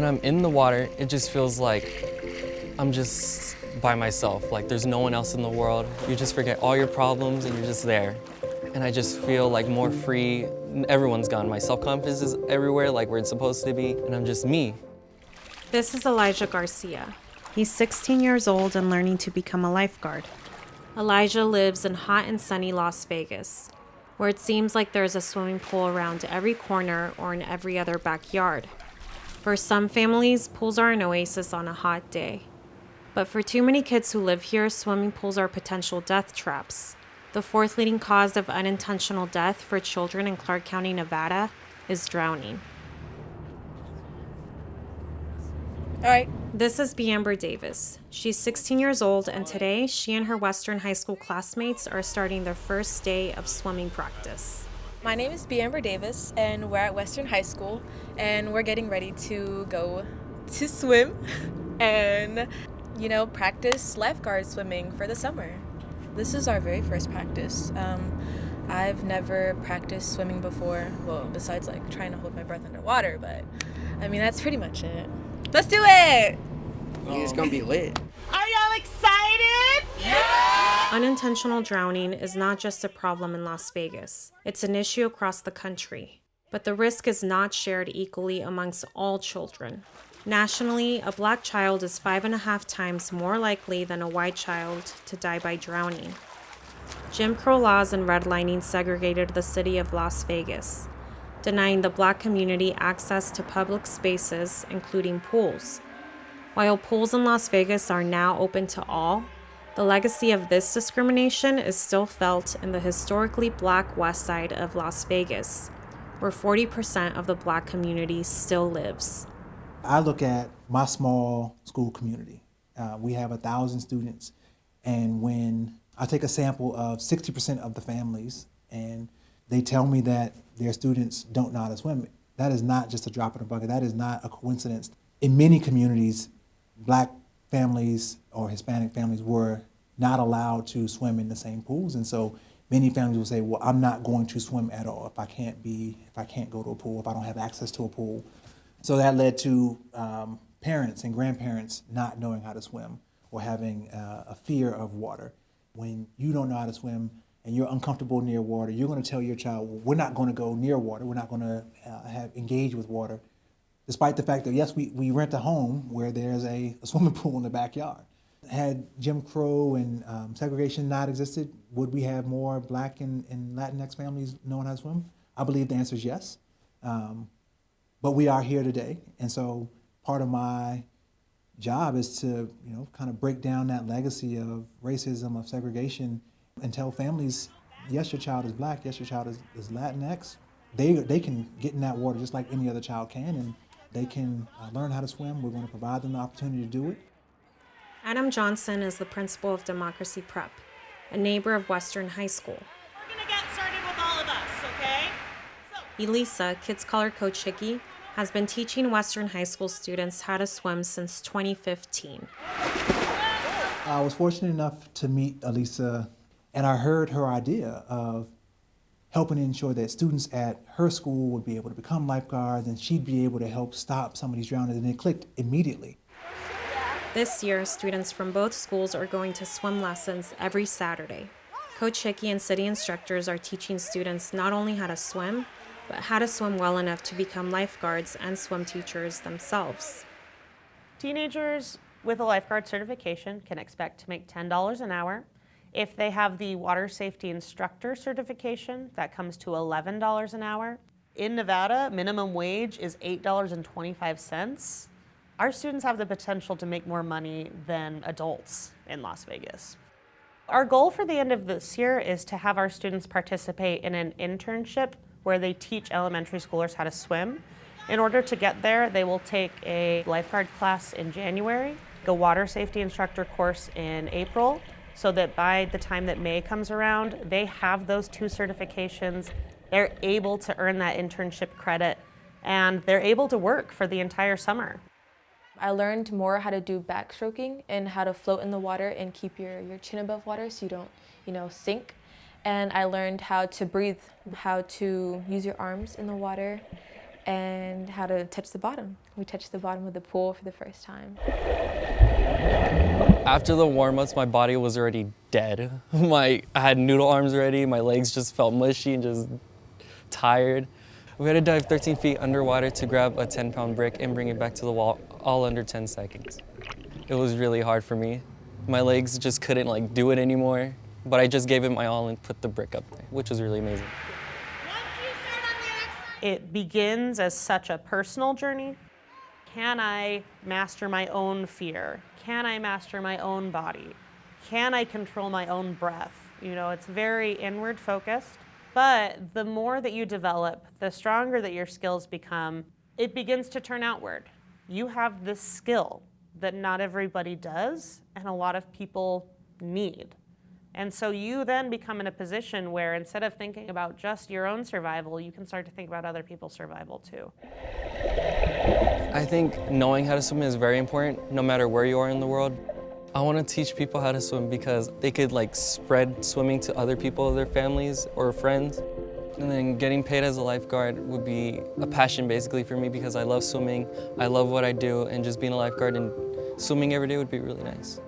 When I'm in the water, it just feels like I'm just by myself. Like there's no one else in the world. You just forget all your problems and you're just there. And I just feel like more free. Everyone's gone. My self-confidence is everywhere, like where it's supposed to be, and I'm just me. This is Elijah Garcia. He's 16 years old and learning to become a lifeguard. Elijah lives in hot and sunny Las Vegas, where it seems like there's a swimming pool around every corner or in every other backyard. For some families, pools are an oasis on a hot day. But for too many kids who live here, swimming pools are potential death traps. The fourth leading cause of unintentional death for children in Clark County, Nevada, is drowning. All right. This is Beamber Davis. She's 16 years old, and today she and her Western High School classmates are starting their first day of swimming practice. My name is Beamber Davis, and we're at Western High School, and we're getting ready to go to swim and, practice lifeguard swimming for the summer. This is our very first practice. I've never practiced swimming before, well, besides trying to hold my breath underwater, but that's pretty much it. Let's do it! It's gonna be lit. Are y'all excited? Yeah! Unintentional drowning is not just a problem in Las Vegas. It's an issue across the country. But the risk is not shared equally amongst all children. Nationally, a Black child is 5.5 times more likely than a white child to die by drowning. Jim Crow laws and redlining segregated the city of Las Vegas, denying the Black community access to public spaces, including pools. While pools in Las Vegas are now open to all, the legacy of this discrimination is still felt in the historically Black west side of Las Vegas, where 40% of the Black community still lives. I look at my small school community. We have 1,000 students, and when I take a sample of 60% of the families and they tell me that their students don't know how to swim, that is not just a drop in the bucket. That is not a coincidence. In many communities, Black families or Hispanic families were not allowed to swim in the same pools, and so many families will say, well, I'm not going to swim at all if I can't go to a pool, if I don't have access to a pool. So that led to parents and grandparents not knowing how to swim or having a fear of water. When you don't know how to swim and you're uncomfortable near water, you're going to tell your child, well, we're not going to go near water, we're not going to engage with water, despite the fact that, yes, we rent a home where there's a swimming pool in the backyard. Had Jim Crow and segregation not existed, would we have more Black and Latinx families knowing how to swim? I believe the answer is yes. But we are here today, and so part of my job is to, kind of break down that legacy of racism, of segregation, and tell families, yes, your child is Black, yes, your child is Latinx. They can get in that water just like any other child can, and they can learn how to swim. We're going to provide them the opportunity to do it. Adam Johnson is the principal of Democracy Prep, a neighbor of Western High School. We're going to get started with all of us, okay? Elisa, kids call her Coach Hickey, has been teaching Western High School students how to swim since 2015. I was fortunate enough to meet Elisa, and I heard her idea of helping ensure that students at her school would be able to become lifeguards, and she'd be able to help stop some of these drownings, and it clicked immediately. This year, students from both schools are going to swim lessons every Saturday. Coach Hickey and city instructors are teaching students not only how to swim, but how to swim well enough to become lifeguards and swim teachers themselves. Teenagers with a lifeguard certification can expect to make $10 an hour. If they have the water safety instructor certification, that comes to $11 an hour. In Nevada, minimum wage is $8.25. Our students have the potential to make more money than adults in Las Vegas. Our goal for the end of this year is to have our students participate in an internship where they teach elementary schoolers how to swim. In order to get there, they will take a lifeguard class in January, a water safety instructor course in April, so that by the time that May comes around, they have those 2 certifications, they're able to earn that internship credit, and they're able to work for the entire summer. I learned more how to do backstroking and how to float in the water and keep your chin above water so you don't, sink. And I learned how to breathe, how to use your arms in the water, and how to touch the bottom. We touched the bottom of the pool for the first time. After the warm-ups, my body was already dead. I had noodle arms already, my legs just felt mushy and just tired. We had to dive 13 feet underwater to grab a 10-pound brick and bring it back to the wall, all under 10 seconds. It was really hard for me. My legs just couldn't do it anymore, but I just gave it my all and put the brick up there, which was really amazing. It begins as such a personal journey. Can I master my own fear? Can I master my own body? Can I control my own breath? It's very inward focused. But the more that you develop, the stronger that your skills become, it begins to turn outward. You have this skill that not everybody does and a lot of people need. And so you then become in a position where instead of thinking about just your own survival, you can start to think about other people's survival too. I think knowing how to swim is very important, no matter where you are in the world. I want to teach people how to swim because they could spread swimming to other people, their families or friends. And then getting paid as a lifeguard would be a passion basically for me because I love swimming, I love what I do, and just being a lifeguard and swimming every day would be really nice.